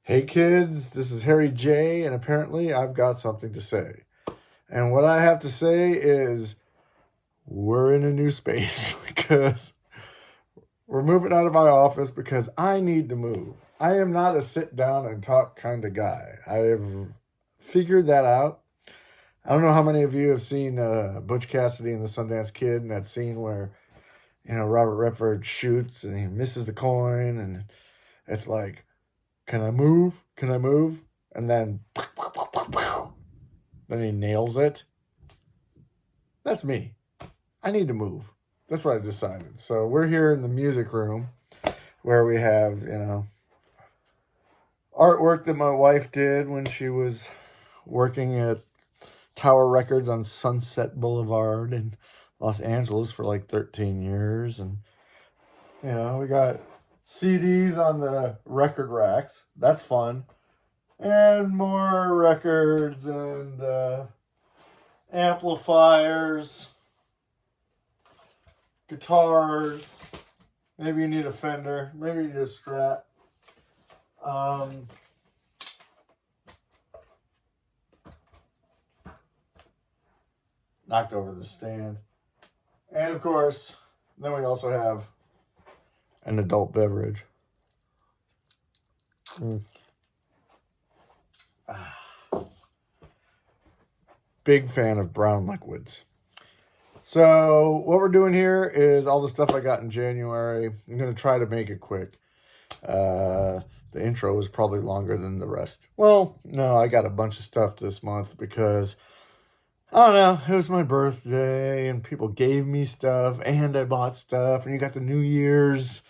Hey kids, this is Harry J, and apparently I've got something to say. And what I have to say is we're in a new space because we're moving out of my office because I need to move. I am not a sit down and talk kind of guy. I have figured that out. I don't know how many of you have seen Butch Cassidy and the Sundance Kid and that scene where, Robert Redford shoots and he misses the coin and it's like, can I move? Can I move? And then he nails it. That's me. I need to move. That's what I decided. So we're here in the music room where we have, artwork that my wife did when she was working at Tower Records on Sunset Boulevard in Los Angeles for like 13 years. And, we got CDs on the record racks. That's fun. And more records and amplifiers, guitars. Maybe you need a Fender. Maybe you need a Strat. Knocked over the stand. And of course, then we also have an adult beverage. Big fan of brown liquids. So what we're doing here is all the stuff I got in January. I'm going to try to make it quick. The intro is probably longer than the rest. Well, no, I got a bunch of stuff this month because, I don't know, it was my birthday and people gave me stuff and I bought stuff. And you got the New Year's,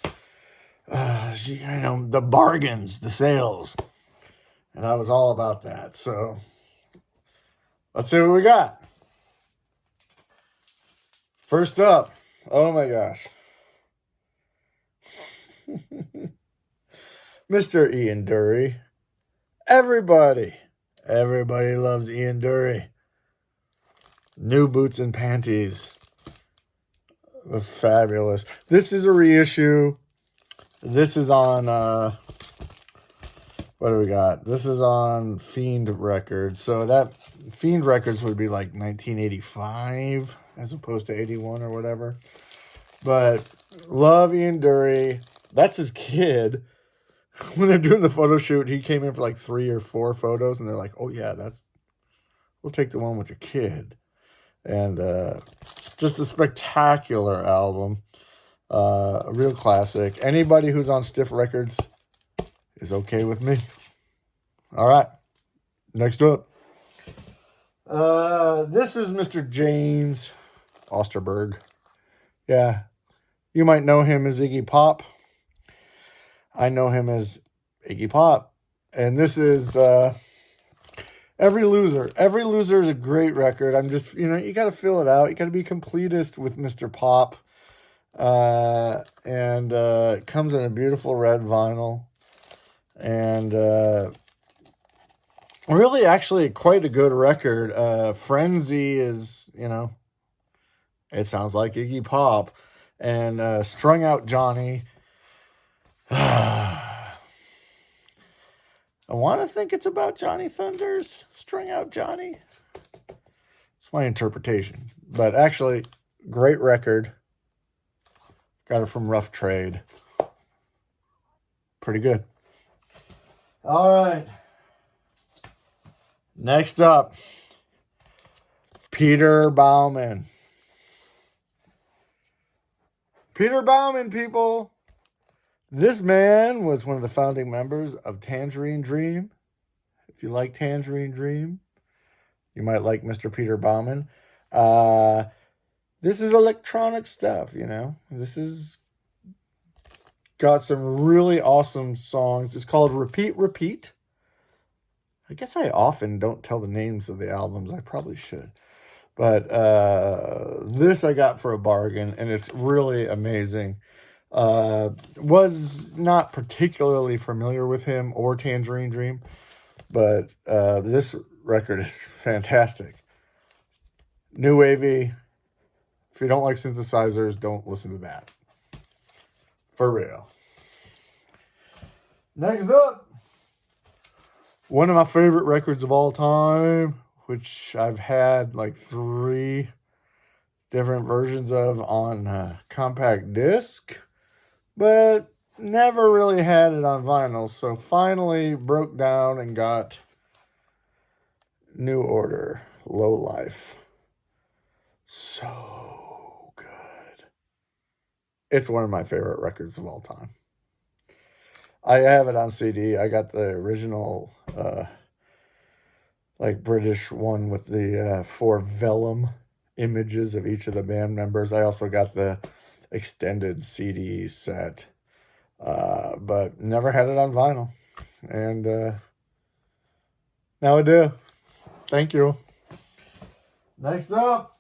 the bargains, the sales. And I was all about that. So let's see what we got. First up, oh my gosh. Mr. Ian Dury. Everybody loves Ian Dury. New boots and panties. Fabulous. This is a reissue. This is on, what do we got? This is on Fiend Records. So that Fiend Records would be like 1985 as opposed to 81 or whatever. But love Ian Dury. That's his kid. When they're doing the photo shoot, he came in for like 3 or 4 photos, and they're like, "Oh yeah, we'll take the one with your kid." And it's just a spectacular album, a real classic. Anybody who's on Stiff Records is okay with me. All right, next up, this is Mr. James Osterberg. Yeah, you might know him as Iggy Pop. I know him as Iggy Pop. And this is Every Loser. Every Loser is a great record. I'm just, you got to fill it out. You got to be completist with Mr. Pop. And it comes in a beautiful red vinyl. And really, actually, quite a good record. Frenzy is, it sounds like Iggy Pop. And Strung Out Johnny. I want to think it's about Johnny Thunders, Strung Out Johnny. It's my interpretation. But actually, great record. Got it from Rough Trade. Pretty good. All right. Next up, Peter Baumann. Peter Baumann, people. This man was one of the founding members of Tangerine Dream. If you like Tangerine Dream, you might like Mr. Peter Baumann. This is electronic stuff, This is got some really awesome songs. It's called Repeat, Repeat. I guess I often don't tell the names of the albums. I probably should. But this I got for a bargain, and it's really amazing. Was not particularly familiar with him or Tangerine Dream, but this record is fantastic. New wavy. If you don't like synthesizers, don't listen to that. For real. Next up, One of my favorite records of all time, which I've had like 3 different versions of on compact disc, but never really had it on vinyl. So finally broke down and got New Order, Low Life. So good. It's one of my favorite records of all time. I have it on CD. I got the original, like British one with the 4 vellum images of each of the band members. I also got the extended CD set, but never had it on vinyl. And now I do. Thank you. Next up,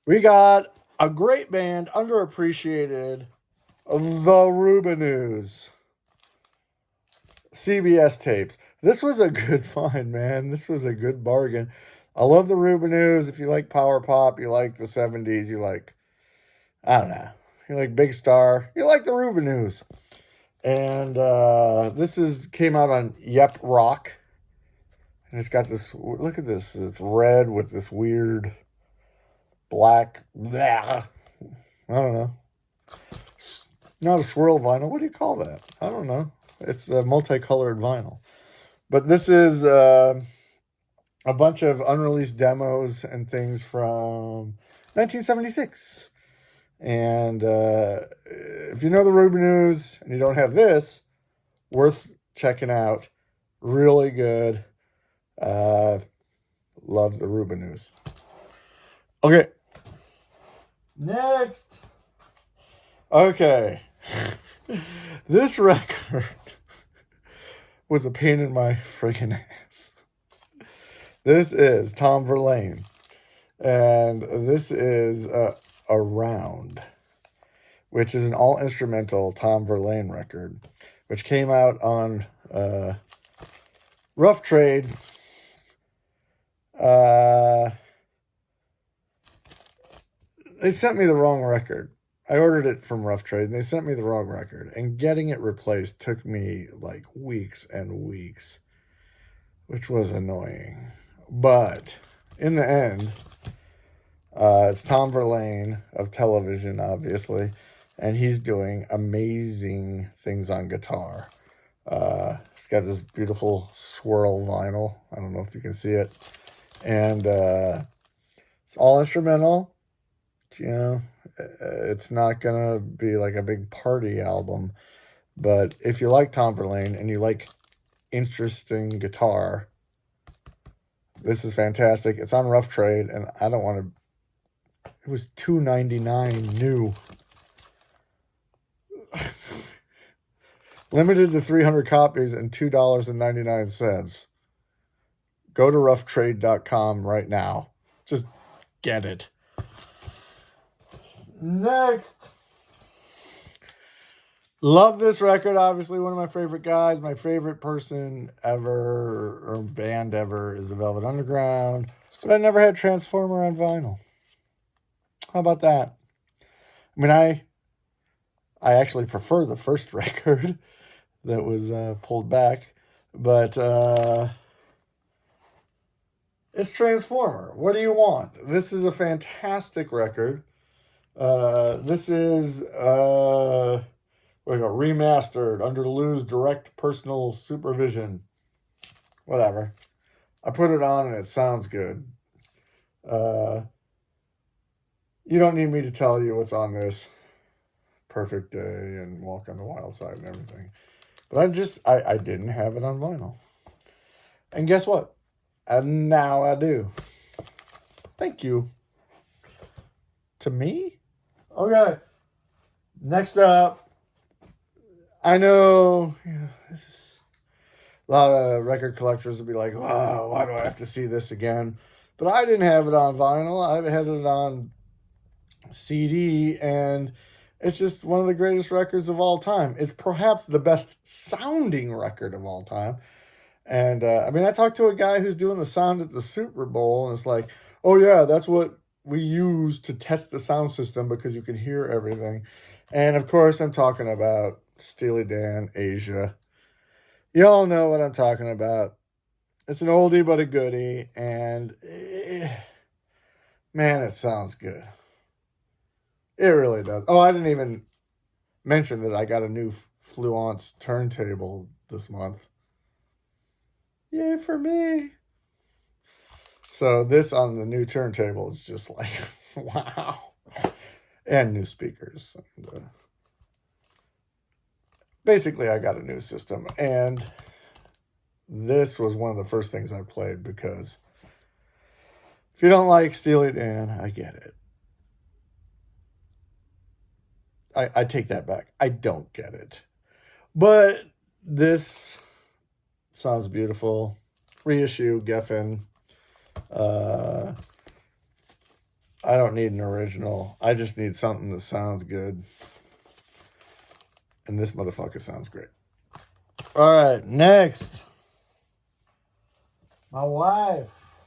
we got a great band, underappreciated, The Rubinoos. CBS tapes. This was a good find, man. This was a good bargain. I love the Rubinoos. If you like power pop, you like the 70s, you like, I don't know, you like Big Star, you like the Rubinoos. And this came out on Yep Rock. And it's got this, look at this, it's red with this weird black, blah. I don't know. Not a swirl vinyl. What do you call that? I don't know. It's a multicolored vinyl. But this is a bunch of unreleased demos and things from 1976. And if you know the Rubinoos and you don't have this, worth checking out. Really good. Love the Rubinoos. Okay. Next. Okay. This record was a pain in my friggin' ass. This is Tom Verlaine. And this is Around, which is an all-instrumental Tom Verlaine record, which came out on Rough Trade. They sent me the wrong record. I ordered it from Rough Trade, and they sent me the wrong record. And getting it replaced took me like weeks and weeks, which was annoying. But in the end, it's Tom Verlaine of television, obviously, and he's doing amazing things on guitar. He's got this beautiful swirl vinyl. I don't know if you can see it. And it's all instrumental. You know, it's not going to be like a big party album. But if you like Tom Verlaine and you like interesting guitar, this is fantastic. It's on Rough Trade, and I don't want to... It was $2.99 new. Limited to 300 copies and $2.99. Go to roughtrade.com right now. Just get it. Next. Love this record. Obviously, one of my favorite guys. My favorite person ever, or band ever, is the Velvet Underground. But I never had Transformer on vinyl. How about that? I mean, I actually prefer the first record that was pulled back. But it's Transformer. What do you want? This is a fantastic record. This is remastered under Lou's direct personal supervision. Whatever. I put it on and it sounds good. You don't need me to tell you what's on this. Perfect Day and Walk on the Wild Side and everything. But I didn't have it on vinyl. And guess what? And now I do. Thank you. To me? Okay. Next up, I know this is, a lot of record collectors will be like, wow, why do I have to see this again? But I didn't have it on vinyl. I had it on CD, and it's just one of the greatest records of all time. It's perhaps the best sounding record of all time. And I mean, I talked to a guy who's doing the sound at the Super Bowl, and it's like, oh yeah, that's what we use to test the sound system because you can hear everything. And of course, I'm talking about Steely Dan, Asia. Y'all know what I'm talking about. It's an oldie but a goodie, and man, it sounds good. It really does. Oh, I didn't even mention that I got a new Fluence turntable this month. Yay for me. So this on the new turntable is just like, wow. And new speakers. And, basically, I got a new system. And this was one of the first things I played because if you don't like Steely Dan, I get it. I take that back. I don't get it. But this sounds beautiful. Reissue, Geffen. I don't need an original. I just need something that sounds good. And this motherfucker sounds great. All right, next. My wife.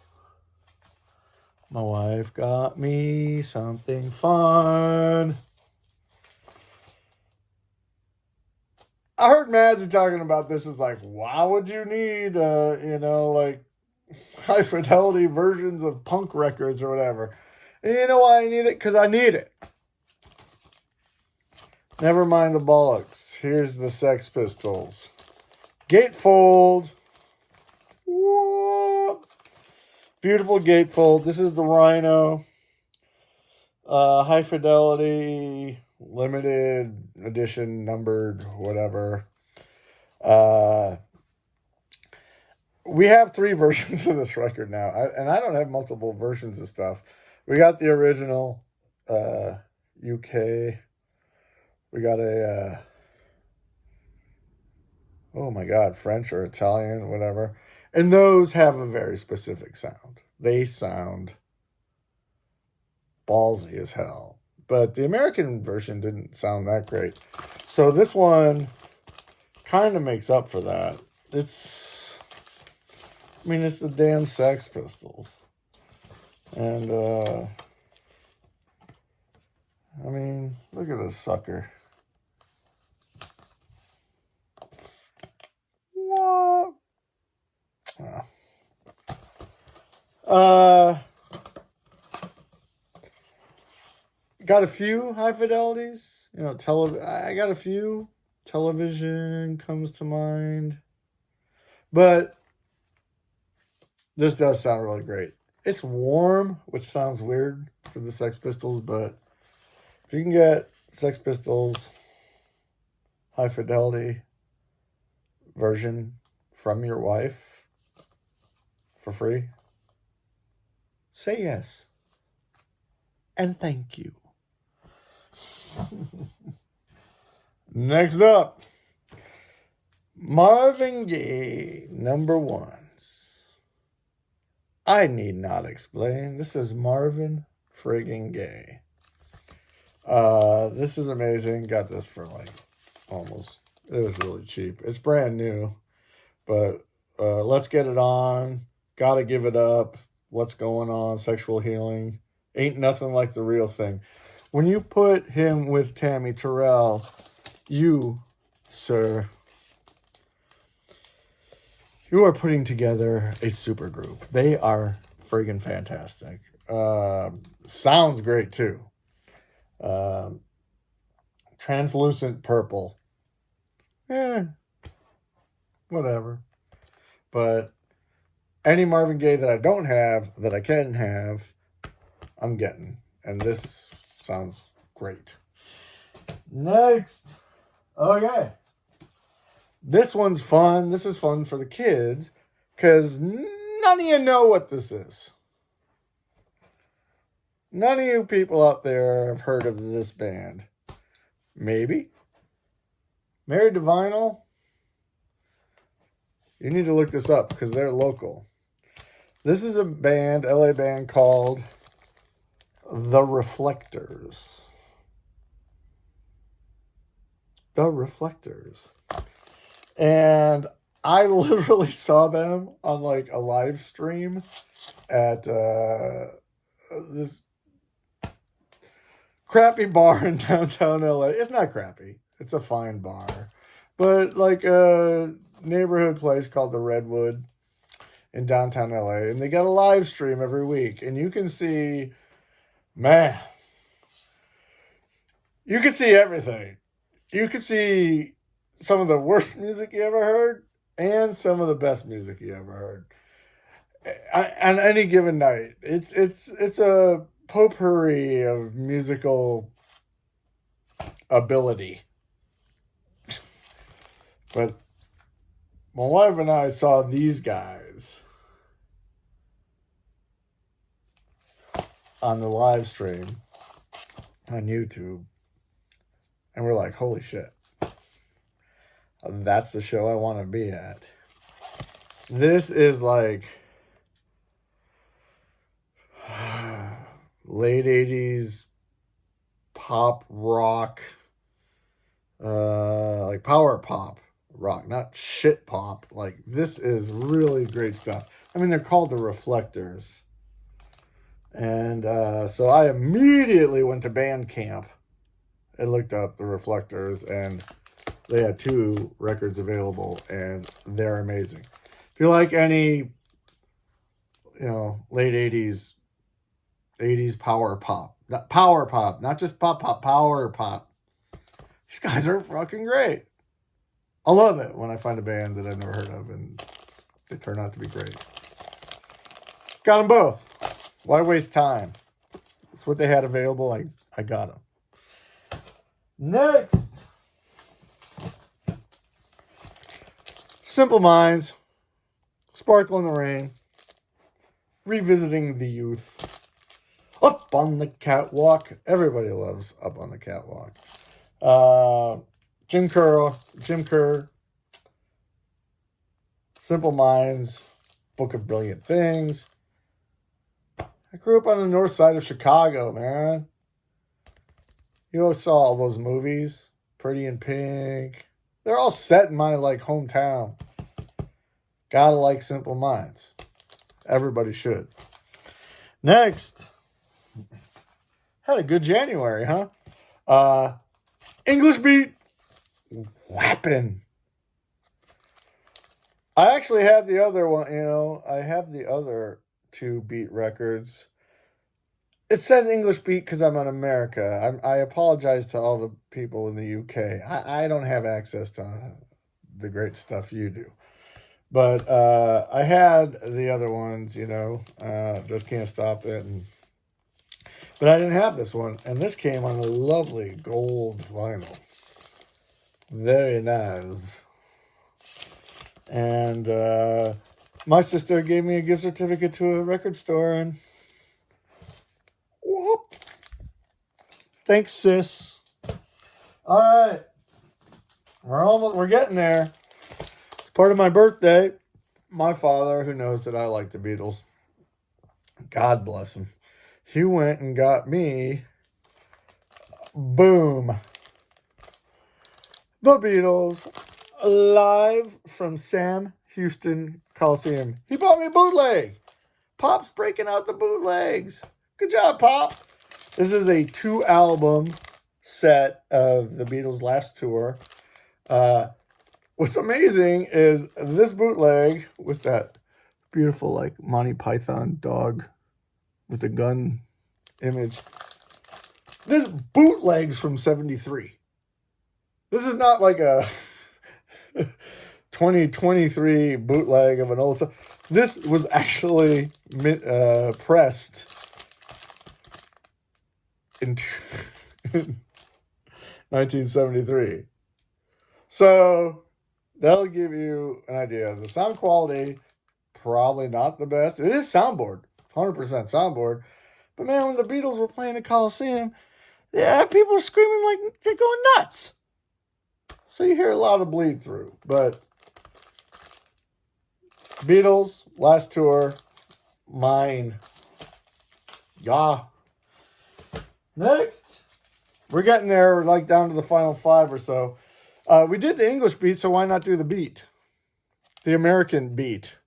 My wife got me something fun. I heard Madsen talking about this as like, why would you need, like high fidelity versions of punk records or whatever? And you know why I need it? Because I need it. Never mind the bollocks. Here's the Sex Pistols. Gatefold. Whoa. Beautiful gatefold. This is the Rhino. High fidelity, limited edition, numbered, whatever. We have 3 versions of this record now, and I don't have multiple versions of stuff. We got the original UK. We got a oh my god, French or Italian, whatever. And those have a very specific sound. They sound ballsy as hell. But the American version didn't sound that great. So this one kind of makes up for that. It's the damn Sex Pistols. And, look at this sucker. What? Got a few high fidelities. I got a few. Television comes to mind. But this does sound really great. It's warm, which sounds weird for the Sex Pistols, but if you can get Sex Pistols high fidelity version from your wife for free, say yes. And thank you. Next up, Marvin Gaye, number 1s. I need not explain. This is Marvin friggin' Gaye. This is amazing. Got this for like it was really cheap. It's brand new, but Let's Get It On, Gotta Give It Up, What's Going On, Sexual Healing, Ain't Nothing Like the Real Thing. When you put him with Tammy Terrell, you, sir, you are putting together a super group. They are friggin' fantastic. Sounds great too. Translucent Purple. Whatever. But any Marvin Gaye that I don't have, that I can have, I'm getting. And this sounds great. Next. Okay. This one's fun. This is fun for the kids because none of you know what this is. None of you people out there have heard of this band. Maybe. Married to Vinyl? You need to look this up because they're local. This is a band, LA band called The Reflectors. The Reflectors. And I literally saw them on like a live stream at this crappy bar in downtown LA. It's not crappy. It's a fine bar. but like a neighborhood place called the Redwood in downtown LA, and they got a live stream every week, and you can see, man, you can see everything. You can see some of the worst music you ever heard and some of the best music you ever heard on any given night. It's a potpourri of musical ability. But my wife and I saw these guys on the live stream on YouTube, and we're like, holy shit, that's the show I want to be at. This is like late 80s pop rock, like power pop rock, not shit pop. Like, this is really great stuff. I mean, they're called the Reflectors. And so I immediately went to Bandcamp and looked up the Reflectors, and they had 2 records available, and they're amazing. If you like any, late 80s power pop, not just pop, power pop. These guys are fucking great. I love it when I find a band that I've never heard of and they turn out to be great. Got them both. Why waste time? It's what they had available. I got them. Next, Simple Minds, Sparkle in the Rain, Revisiting the Youth, Up on the Catwalk. Everybody loves Up on the Catwalk. Jim Kerr, Simple Minds, Book of Brilliant Things. I grew up on the north side of Chicago, man. You always saw all those movies, Pretty in Pink. They're all set in my hometown. Gotta like Simple Minds. Everybody should. Next, had a good January, huh? English Beat, Whappin'. I actually have the other one, I have the other 2 Beat records. It says English Beat because I'm in America. I apologize to all the people in the UK. I don't have access to the great stuff you do. But I had the other ones, Just Can't Stop It. But I didn't have this one. And this came on a lovely gold vinyl. Very nice. And my sister gave me a gift certificate to a record store, and whoop. Thanks, sis. All right. We're getting there. It's part of my birthday. My father, who knows that I like the Beatles, God bless him, he went and got me, boom, the Beatles, live from Sam Houston Coliseum. He bought me a bootleg. Pop's breaking out the bootlegs. Good job, Pop. This is a 2-album set of the Beatles' last tour. What's amazing is this bootleg with that beautiful Monty Python dog with the gun image. This bootleg's from 73. This is not like a 2023 bootleg of an old song. This was actually pressed in 1973. So that'll give you an idea. The sound quality, probably not the best. It is soundboard, 100% soundboard. But man, when the Beatles were playing the Coliseum, yeah, people were screaming like they're going nuts. So you hear a lot of bleed through. But Beatles, last tour, mine. Yeah. Next, we're getting there, down to the final 5 or so. We did the English Beat, so why not do the Beat? The American Beat.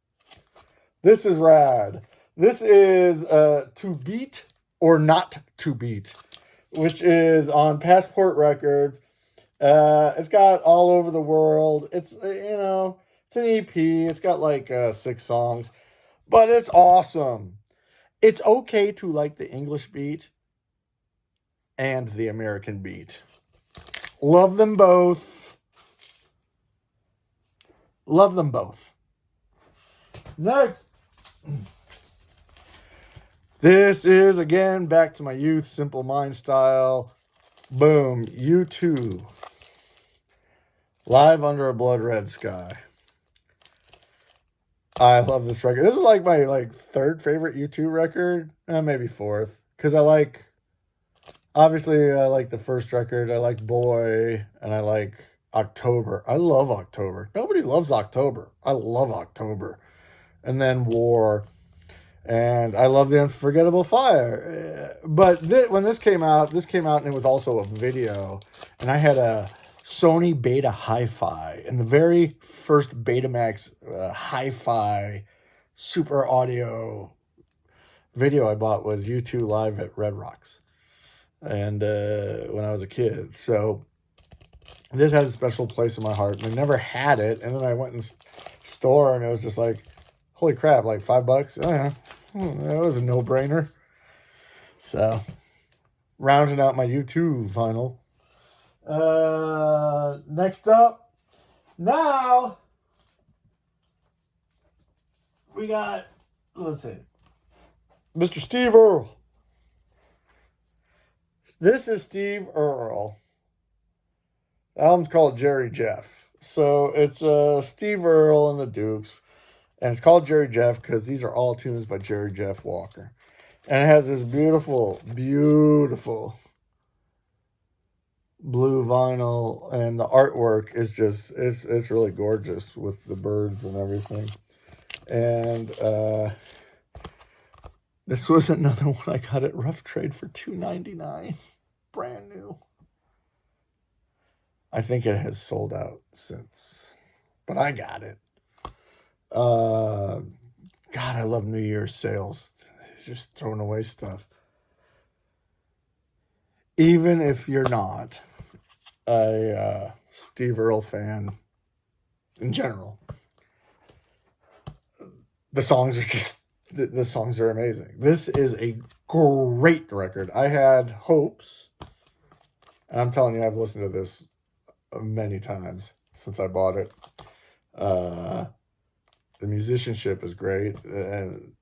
This is rad. This is To Beat or Not To Beat, which is on Passport Records. It's got All Over the World. It's, it's an EP. It's got like 6 songs, but it's awesome. It's okay to like the English beat and the American beat. Love them both. Love them both. Next. This is, again, back to my youth, Simple Mind style. Boom. U2. Live Under a Blood Red Sky. I love this record. This is like my third favorite U2 record. Maybe fourth. Because obviously I like the first record. I like Boy. And I like October. I love October. Nobody loves October. I love October. And then War. And I love The Unforgettable Fire. But when this came out and it was also a video. And I had a Sony Beta Hi-Fi. And the very first Betamax Hi-Fi super audio video I bought was U2 live at Red Rocks. And when I was a kid. So this has a special place in my heart. And I never had it. And then I went in the store and it was just like, holy crap, like $5? Oh, yeah. That was a no-brainer. So, rounding out my U2 vinyl. Next up, now, we got, let's see, Mr. Steve Earle. This is Steve Earle. The album's called Jerry Jeff. So, it's Steve Earle and the Dukes. And it's called Jerry Jeff because these are all tunes by Jerry Jeff Walker. And it has this beautiful, beautiful blue vinyl. And the artwork is just, it's really gorgeous with the birds and everything. And this was another one I got at Rough Trade for $2.99. Brand new. I think it has sold out since. But I got it. God, I love New Year's sales. Just throwing away stuff. Even if you're not a Steve Earle fan in general, the songs are just, the songs are amazing. This is a great record. I had hopes, and I'm telling you, I've listened to this many times since I bought it. The musicianship is great, and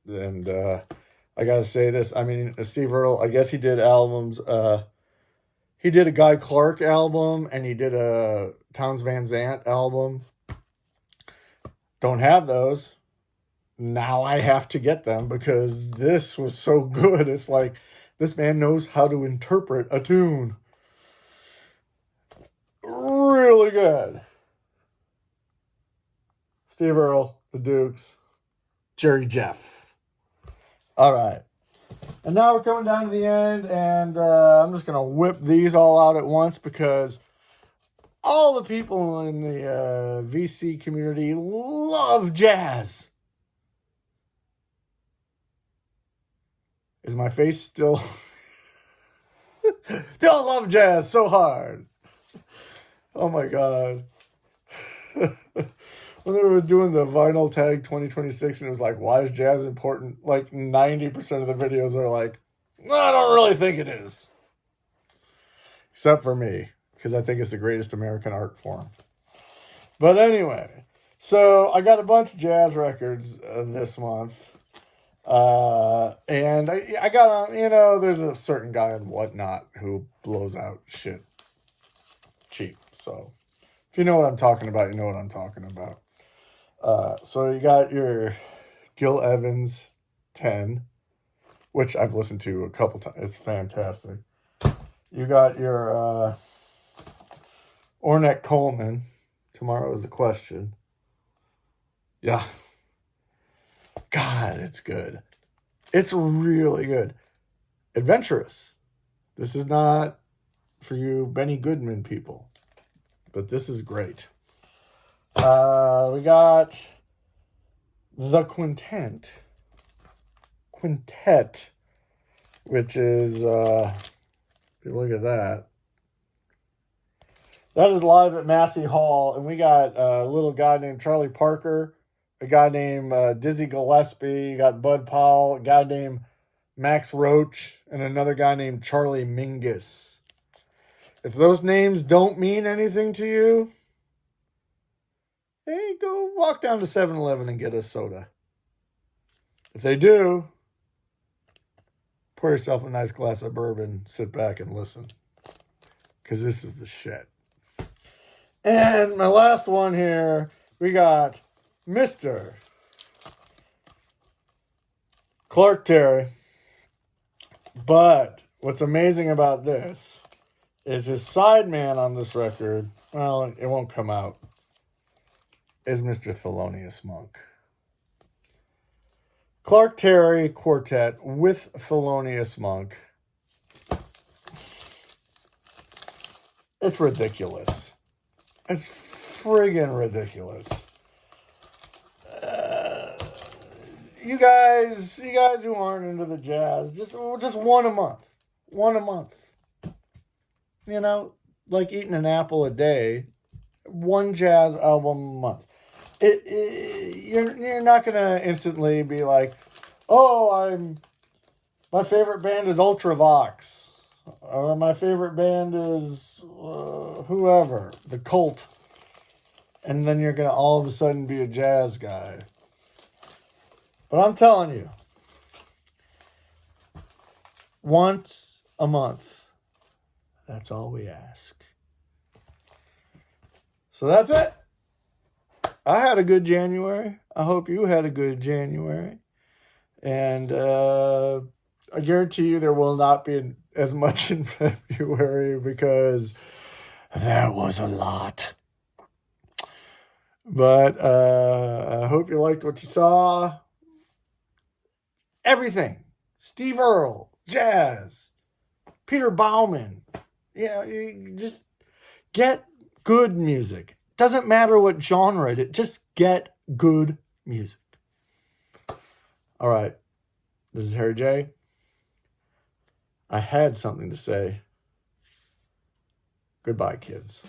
I gotta say this. I mean, Steve Earle, I guess he did albums. He did a Guy Clark album, and he did a Townes Van Zandt album. Don't have those. Now I have to get them because this was so good. It's like, this man knows how to interpret a tune. Really good. Steve Earle, the Dukes, Jerry Jeff. All right. And now we're coming down to the end, and I'm just going to whip these all out at once because all the people in the VC community love jazz. Is my face still... They all love jazz so hard. Oh my God. When they were doing the vinyl tag 2026 and it was like, why is jazz important? Like 90% of the videos are like, no, I don't really think it is. Except for me, because I think it's the greatest American art form. But anyway, so I got a bunch of jazz records this month. And I got, there's a certain guy on Whatnot who blows out shit cheap. So if you know what I'm talking about, you know what I'm talking about. So you got your Gil Evans 10, which I've listened to a couple times. It's fantastic. You got your Ornette Coleman, Tomorrow Is the Question. Yeah. God, it's good. It's really good. Adventurous. This is not for you Benny Goodman people, but this is great. We got the Quintet, which is, if you look at that, That is live at Massey Hall, and we got a little guy named Charlie Parker, a guy named Dizzy Gillespie, you got Bud Powell, a guy named Max Roach, and another guy named Charlie Mingus. If those names don't mean anything to you, hey, go walk down to 7-Eleven and get a soda. If they do, pour yourself a nice glass of bourbon, sit back and listen. Because this is the shit. And my last one here, we got Mr. Clark Terry. But what's amazing about this is his sideman on this record, well, it won't come out, is Mr. Thelonious Monk. Clark Terry Quartet with Thelonious Monk. It's ridiculous. It's friggin' ridiculous. You guys who aren't into the jazz, just one a month. One a month. You know, like eating an apple a day. One jazz album a month. You're not gonna instantly be like, oh, my favorite band is Ultravox, or my favorite band is whoever, The Cult, and then you're gonna all of a sudden be a jazz guy. But I'm telling you, once a month, that's all we ask. So that's it. I had a good January. I hope you had a good January. And I guarantee you there will not be as much in February because that was a lot. But I hope you liked what you saw. Everything. Steve Earle, jazz, Peter Bauman. You just get good music. Doesn't matter what genre it is. Just get good music. All right. This is Harry J. I had something to say. Goodbye, kids.